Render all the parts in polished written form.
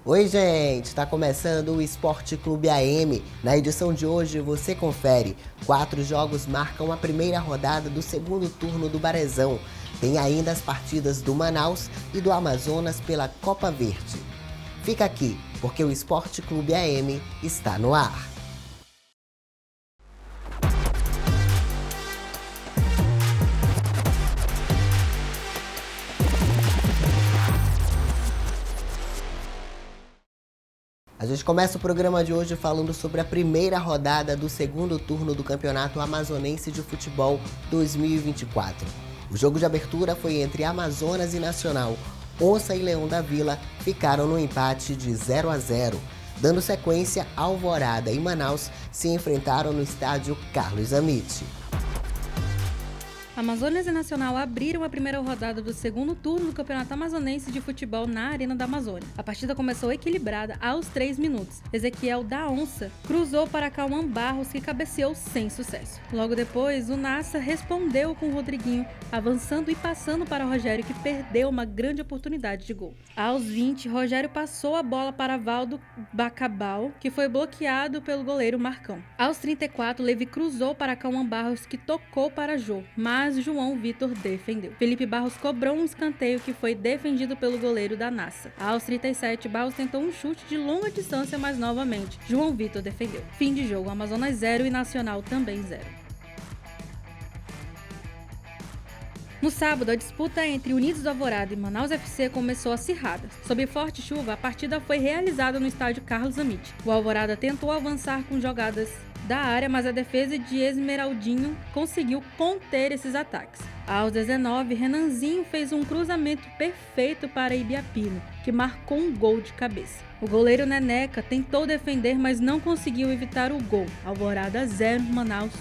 Oi, gente! Está começando o Esporte Clube AM. Na edição de hoje você confere. 4 jogos marcam a primeira rodada do segundo turno do Barezão. Tem ainda as partidas do Manaus e do Amazonas pela Copa Verde. Fica aqui, porque o Esporte Clube AM está no ar. A gente começa o programa de hoje falando sobre a primeira rodada do segundo turno do Campeonato Amazonense de Futebol 2024. O jogo de abertura foi entre Amazonas e Nacional. Onça e Leão da Vila ficaram no empate de 0-0. Dando sequência, Alvorada e Manaus se enfrentaram no estádio Carlos Amite. Amazonas e Nacional abriram a primeira rodada do segundo turno do Campeonato Amazonense de Futebol na Arena da Amazônia. A partida começou equilibrada aos 3 minutos. Ezequiel da Onça cruzou para Cauã Barros, que cabeceou sem sucesso. Logo depois, o Nassa respondeu com o Rodriguinho, avançando e passando para Rogério, que perdeu uma grande oportunidade de gol. Aos 20, Rogério passou a bola para Valdo Bacabal, que foi bloqueado pelo goleiro Marcão. Aos 34, Levi cruzou para Cauã Barros, que tocou para Jô, mas João Vitor defendeu. Felipe Barros cobrou um escanteio que foi defendido pelo goleiro da Nassa. Aos 37, Barros tentou um chute de longa distância, mas novamente João Vitor defendeu. Fim de jogo, Amazonas 0 e Nacional também 0. No sábado, a disputa entre Unidos do Alvorada e Manaus FC começou acirrada. Sob forte chuva, a partida foi realizada no estádio Carlos Amite. O Alvorada tentou avançar com jogadas da área, mas a defesa de Esmeraldinho conseguiu conter esses ataques. Aos 19, Renanzinho fez um cruzamento perfeito para Ibiapino, que marcou um gol de cabeça. O goleiro Neneca tentou defender, mas não conseguiu evitar o gol. Alvorada 0, Manaus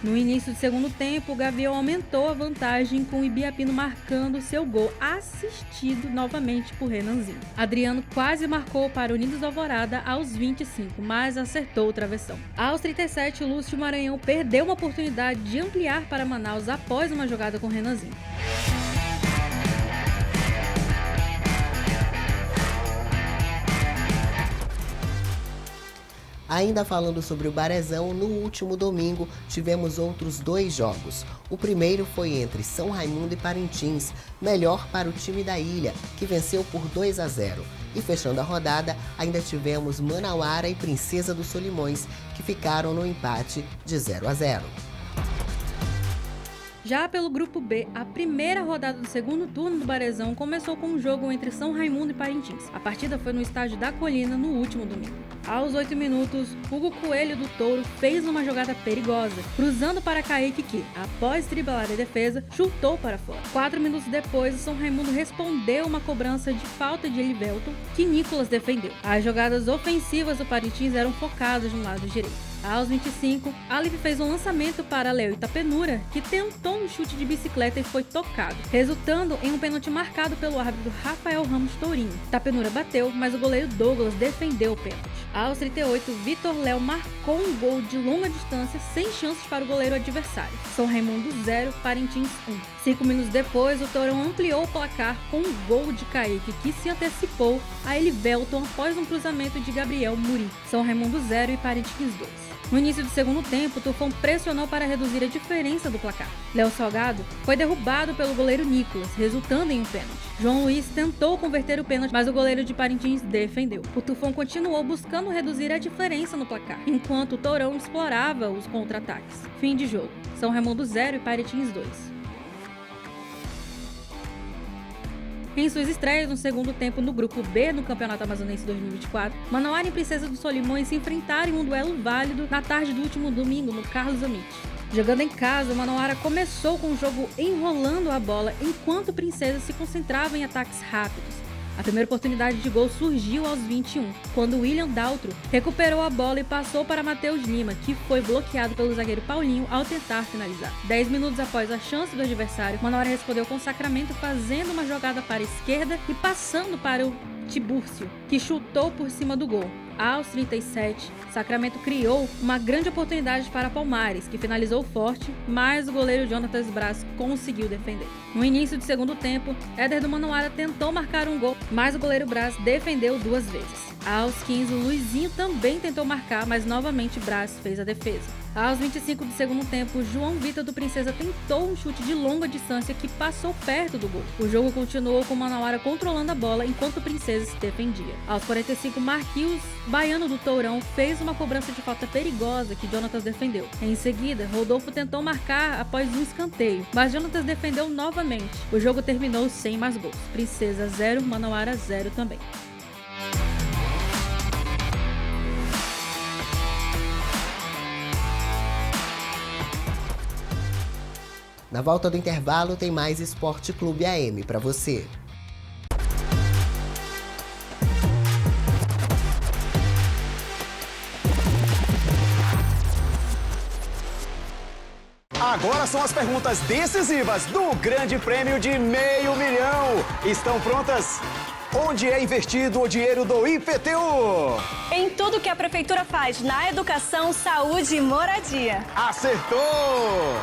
1. No início do segundo tempo, o Gavião aumentou a vantagem com o Ibiapino marcando seu gol, assistido novamente por Renanzinho. Adriano quase marcou para Unidos do Alvorada aos 25, mas acertou o travessão. Aos 37, o Lúcio Maranhão perdeu uma oportunidade de ampliar para Manaus após uma jogada com Renanzinho. Ainda falando sobre o Barezão, no último domingo tivemos outros 2 jogos. O primeiro foi entre São Raimundo e Parintins, melhor para o time da ilha, que venceu por 2-0. E fechando a rodada, ainda tivemos Manauara e Princesa dos Solimões, que ficaram no empate de 0-0. Já pelo grupo B, a primeira rodada do segundo turno do Barezão começou com um jogo entre São Raimundo e Parintins. A partida foi no estádio da Colina no último domingo. Aos 8 minutos, Hugo Coelho do Touro fez uma jogada perigosa, cruzando para Kaique que, após driblar a defesa, chutou para fora. 4 minutos depois, o São Raimundo respondeu uma cobrança de falta de Elivelton, que Nicolas defendeu. As jogadas ofensivas do Parintins eram focadas no lado direito. Aos 25, Alive fez um lançamento para Léo Itapenura, que tentou um chute de bicicleta e foi tocado, resultando em um pênalti marcado pelo árbitro Rafael Ramos Tourinho. Itapenura bateu, mas o goleiro Douglas defendeu o pênalti. Aos 38, Vitor Léo marcou um gol de longa distância sem chances para o goleiro adversário. São Raimundo 0, Parintins 1. 5 minutos depois, o Tourão ampliou o placar com um gol de Kaique, que se antecipou a Elivelton após um cruzamento de Gabriel Muri. São Raimundo 0 e Parintins 2. No início do segundo tempo, o Tufão pressionou para reduzir a diferença do placar. Léo Salgado foi derrubado pelo goleiro Nicolas, resultando em um pênalti. João Luiz tentou converter o pênalti, mas o goleiro de Parintins defendeu. O Tufão continuou buscando reduzir a diferença no placar, enquanto o Tourão explorava os contra-ataques. Fim de jogo. São Raimundo 0 e Parintins 2. Em suas estreias no segundo tempo no Grupo B no Campeonato Amazonense 2024, Manauara e Princesa dos Solimões se enfrentaram em um duelo válido na tarde do último domingo no Carlos Amite. Jogando em casa, o Manauara começou com o jogo enrolando a bola, enquanto Princesa se concentrava em ataques rápidos. A primeira oportunidade de gol surgiu aos 21, quando William Daltro recuperou a bola e passou para Matheus Lima, que foi bloqueado pelo zagueiro Paulinho ao tentar finalizar. 10 minutos após a chance do adversário, Manauara respondeu com Sacramento, fazendo uma jogada para a esquerda e passando para o Tibúrcio, que chutou por cima do gol. Aos 37, Sacramento criou uma grande oportunidade para Palmares, que finalizou forte, mas o goleiro Jonatas Braz conseguiu defender. No início do segundo tempo, Éder do Manauara tentou marcar um gol, mas o goleiro Braz defendeu 2 vezes. Aos 15, o Luizinho também tentou marcar, mas novamente Braz fez a defesa. Aos 25 do segundo tempo, João Vitor do Princesa tentou um chute de longa distância que passou perto do gol. O jogo continuou com o Manauara controlando a bola enquanto o Princesa se defendia. Aos 45, Marquinhos, baiano do Tourão, fez uma cobrança de falta perigosa que Jonatas defendeu. Em seguida, Rodolfo tentou marcar após um escanteio, mas Jonatas defendeu novamente. O jogo terminou sem mais gols. Princesa 0, Manauara 0 também. Na volta do intervalo tem mais Esporte Clube AM para você. Agora são as perguntas decisivas do Grande Prêmio de R$500 mil. Estão prontas? Onde é investido o dinheiro do IPTU? Em tudo que a Prefeitura faz na educação, saúde e moradia. Acertou!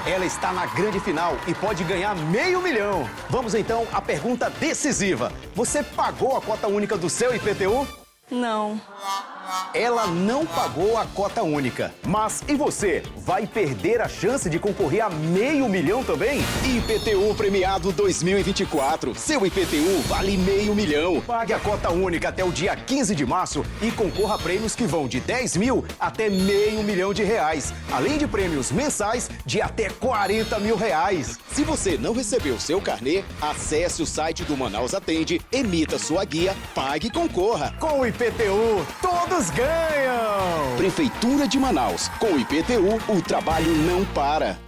Ela está na grande final e pode ganhar R$500 mil. Vamos então à pergunta decisiva. Você pagou a cota única do seu IPTU? Não. Ela não pagou a cota única. Mas e você? Vai perder a chance de concorrer a R$500 mil também? IPTU Premiado 2024. Seu IPTU vale R$500 mil. Pague a cota única até o dia 15 de março e concorra a prêmios que vão de 10 mil até R$500 mil. Além de prêmios mensais de até R$40 mil. Se você não recebeu seu carnê, acesse o site do Manaus Atende, emita sua guia, pague e concorra. Com o IPTU, todos ganham! Prefeitura de Manaus. Com o IPTU, o trabalho não para.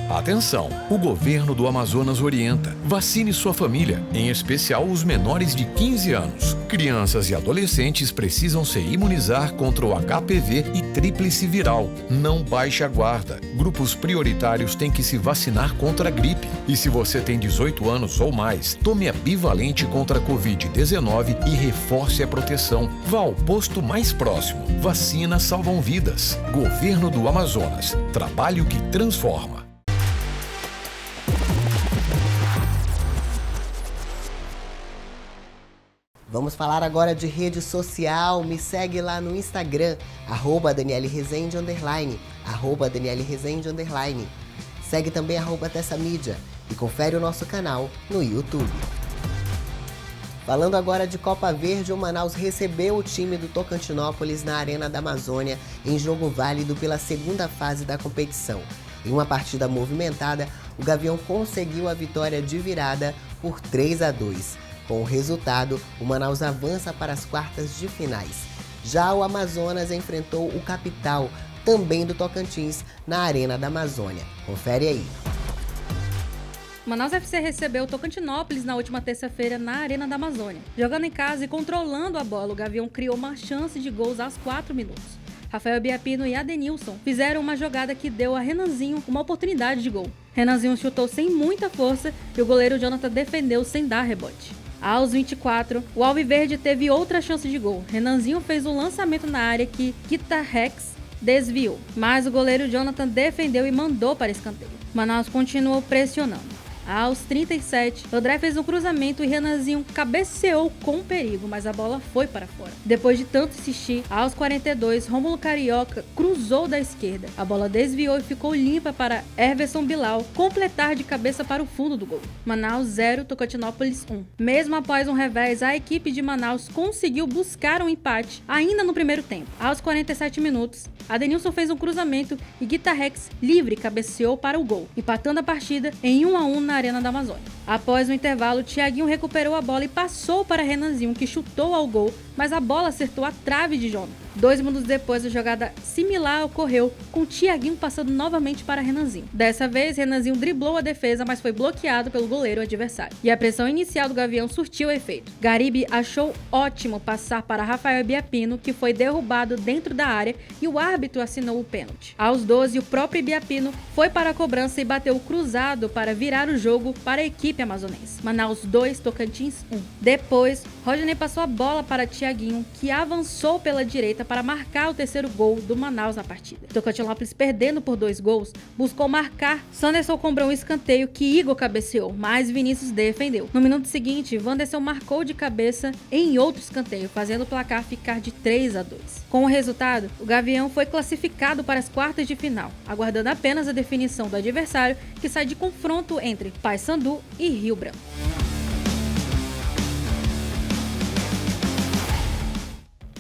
Atenção! O governo do Amazonas orienta. Vacine sua família, em especial os menores de 15 anos. Crianças e adolescentes precisam se imunizar contra o HPV e tríplice viral. Não baixe a guarda. Grupos prioritários têm que se vacinar contra a gripe. E se você tem 18 anos ou mais, tome a bivalente contra a Covid-19 e reforce a proteção. Vá ao posto mais próximo. Vacinas salvam vidas. Governo do Amazonas. Trabalho que transforma. Vamos falar agora de rede social. Me segue lá no Instagram, @DanieleRezende_, @DanieleRezende_. Segue também @TessaMídia e confere o nosso canal no YouTube. Falando agora de Copa Verde, o Manaus recebeu o time do Tocantinópolis na Arena da Amazônia em jogo válido pela segunda fase da competição. Em uma partida movimentada, o Gavião conseguiu a vitória de virada por 3-2. Com o resultado, o Manaus avança para as quartas de finais. Já o Amazonas enfrentou o Capital, também do Tocantins, na Arena da Amazônia. Confere aí. Manaus FC recebeu o Tocantinópolis na última terça-feira na Arena da Amazônia. Jogando em casa e controlando a bola, o Gavião criou uma chance de gols aos 4 minutos. Rafael Biapino e Adenilson fizeram uma jogada que deu a Renanzinho uma oportunidade de gol. Renanzinho chutou sem muita força e o goleiro Jonathan defendeu sem dar rebote. Aos 24, o Alviverde teve outra chance de gol. Renanzinho fez um lançamento na área que Guitarrex desviou, mas o goleiro Jonathan defendeu e mandou para escanteio. Manaus continuou pressionando. Aos 37, André fez um cruzamento e Renanzinho cabeceou com perigo, mas a bola foi para fora. Depois de tanto insistir, aos 42, Rômulo Carioca cruzou da esquerda. A bola desviou e ficou limpa para Everson Bilal completar de cabeça para o fundo do gol. Manaus 0, Tocantinópolis 1. Mesmo após um revés, a equipe de Manaus conseguiu buscar um empate ainda no primeiro tempo. Aos 47 minutos, Adenilson fez um cruzamento e Guitarrex livre cabeceou para o gol, empatando a partida em 1-1 na Arena da Amazônia. Após o intervalo, Thiaguinho recuperou a bola e passou para Renanzinho, que chutou ao gol, mas a bola acertou a trave de Jonathan. 2 minutos depois, a jogada similar ocorreu, com Thiaguinho passando novamente para Renanzinho. Dessa vez, Renanzinho driblou a defesa, mas foi bloqueado pelo goleiro adversário. E a pressão inicial do Gavião surtiu efeito. Garibe achou ótimo passar para Rafael Ibiapino, que foi derrubado dentro da área, e o árbitro assinou o pênalti. Aos 12, o próprio Ibiapino foi para a cobrança e bateu cruzado para virar o jogo para a equipe amazonense. Manaus 2, Tocantins 1. Depois, Rodinei passou a bola para Thiaguinho, que avançou pela direita para marcar o terceiro gol do Manaus na partida. Tocantinópolis, perdendo por 2 gols, buscou marcar. Sanderson cobrou um escanteio que Igor cabeceou, mas Vinícius defendeu. No minuto seguinte, Wanderson marcou de cabeça em outro escanteio, fazendo o placar ficar de 3-2. Com o resultado, o Gavião foi classificado para as quartas de final, aguardando apenas a definição do adversário, que sai de confronto entre Paysandu e Rio Branco.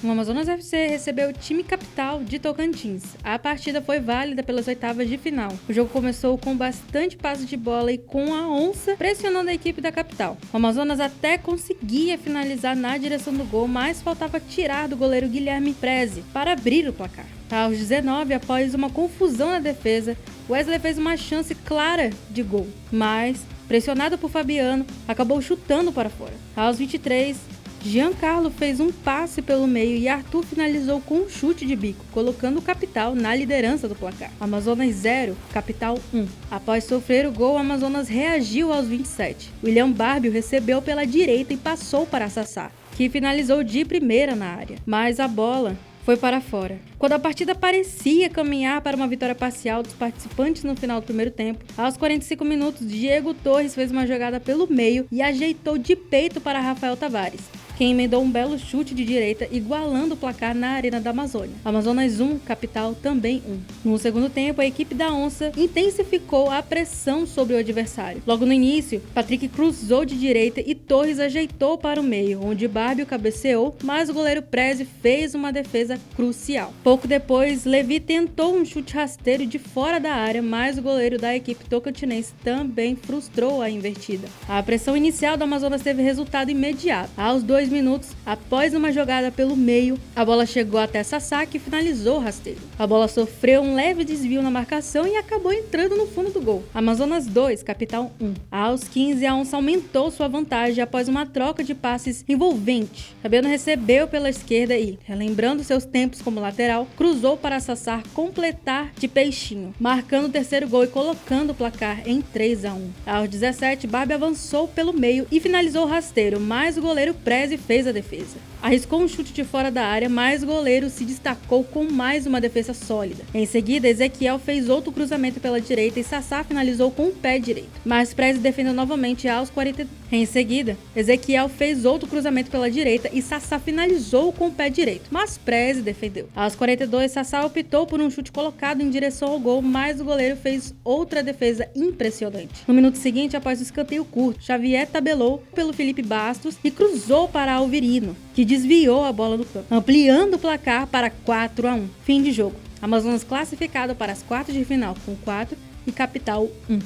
O Amazonas FC recebeu o time capital de Tocantins. A partida foi válida pelas oitavas de final. O jogo começou com bastante passe de bola e com a onça pressionando a equipe da capital. O Amazonas até conseguia finalizar na direção do gol, mas faltava tirar do goleiro Guilherme Preze para abrir o placar. Aos 19, após uma confusão na defesa, Wesley fez uma chance clara de gol, mas, pressionado por Fabiano, acabou chutando para fora. Aos 23, Giancarlo fez um passe pelo meio e Arthur finalizou com um chute de bico, colocando o Capital na liderança do placar. Amazonas 0, Capital 1. Após sofrer o gol, o Amazonas reagiu aos 27. William Barbio recebeu pela direita e passou para Sassá, que finalizou de primeira na área, mas a bola foi para fora. Quando a partida parecia caminhar para uma vitória parcial dos participantes no final do primeiro tempo, aos 45 minutos, Diego Torres fez uma jogada pelo meio e ajeitou de peito para Rafael Tavares, quem emendou um belo chute de direita, igualando o placar na Arena da Amazônia. Amazonas 1, Capital também 1. No segundo tempo, a equipe da Onça intensificou a pressão sobre o adversário. Logo no início, Patrick cruzou de direita e Torres ajeitou para o meio, onde Barbio cabeceou, mas o goleiro Preze fez uma defesa crucial. Pouco depois, Levi tentou um chute rasteiro de fora da área, mas o goleiro da equipe tocantinense também frustrou a invertida. A pressão inicial do Amazonas teve resultado imediato. Aos 2 minutos, após uma jogada pelo meio, a bola chegou até Sassá, que finalizou o rasteiro. A bola sofreu um leve desvio na marcação e acabou entrando no fundo do gol. Amazonas 2, Capital 1. Aos 15, a Onça aumentou sua vantagem após uma troca de passes envolvente. Fabiano recebeu pela esquerda e, relembrando seus tempos como lateral, cruzou para Sassá completar de peixinho, marcando o terceiro gol e colocando o placar em 3-1. Aos 17, Barbie avançou pelo meio e finalizou o rasteiro, mas o goleiro Preze fez a defesa. Arriscou um chute de fora da área, mas o goleiro se destacou com mais uma defesa sólida. Em seguida, Ezequiel fez outro cruzamento pela direita e Sassá finalizou com o pé direito, mas Preze defendeu novamente aos 42. Em seguida, Ezequiel fez outro cruzamento pela direita e Sassá finalizou com o pé direito, mas Preze defendeu. Aos 42, Sassá optou por um chute colocado em direção ao gol, mas o goleiro fez outra defesa impressionante. No minuto seguinte, após o escanteio curto, Xavier tabelou pelo Felipe Bastos e cruzou para Alvirino, que desviou a bola do campo, ampliando o placar para 4-1. Fim de jogo. Amazonas classificado para as quartas de final com 4 e Capital 1.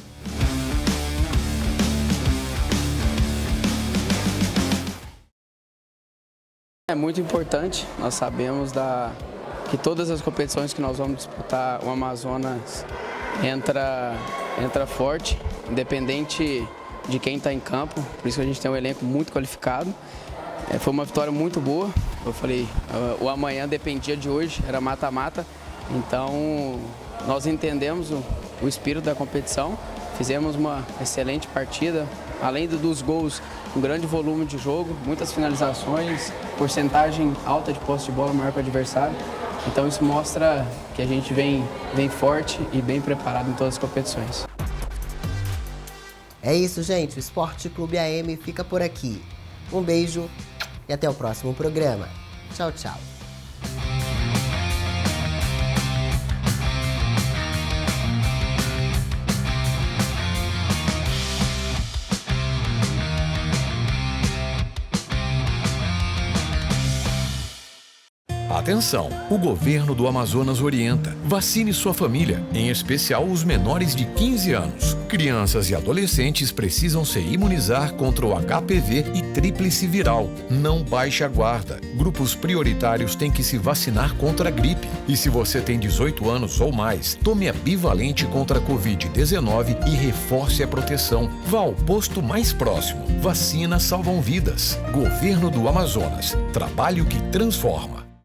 É muito importante, nós sabemos que todas as competições que nós vamos disputar, o Amazonas entra forte, independente de quem está em campo, por isso que a gente tem um elenco muito qualificado. Foi uma vitória muito boa, eu falei, o amanhã dependia de hoje, era mata-mata, então nós entendemos o espírito da competição, fizemos uma excelente partida, além dos gols, um grande volume de jogo, muitas finalizações, porcentagem alta de posse de bola maior que o adversário, então isso mostra que a gente vem forte e bem preparado em todas as competições. É isso, gente, o Esporte Clube AM fica por aqui. Um beijo e até o próximo programa. Tchau, tchau. Atenção! O governo do Amazonas orienta. Vacine sua família, em especial os menores de 15 anos. Crianças e adolescentes precisam se imunizar contra o HPV e tríplice viral. Não baixe a guarda. Grupos prioritários têm que se vacinar contra a gripe. E se você tem 18 anos ou mais, tome a bivalente contra a Covid-19 e reforce a proteção. Vá ao posto mais próximo. Vacinas salvam vidas. Governo do Amazonas. Trabalho que transforma.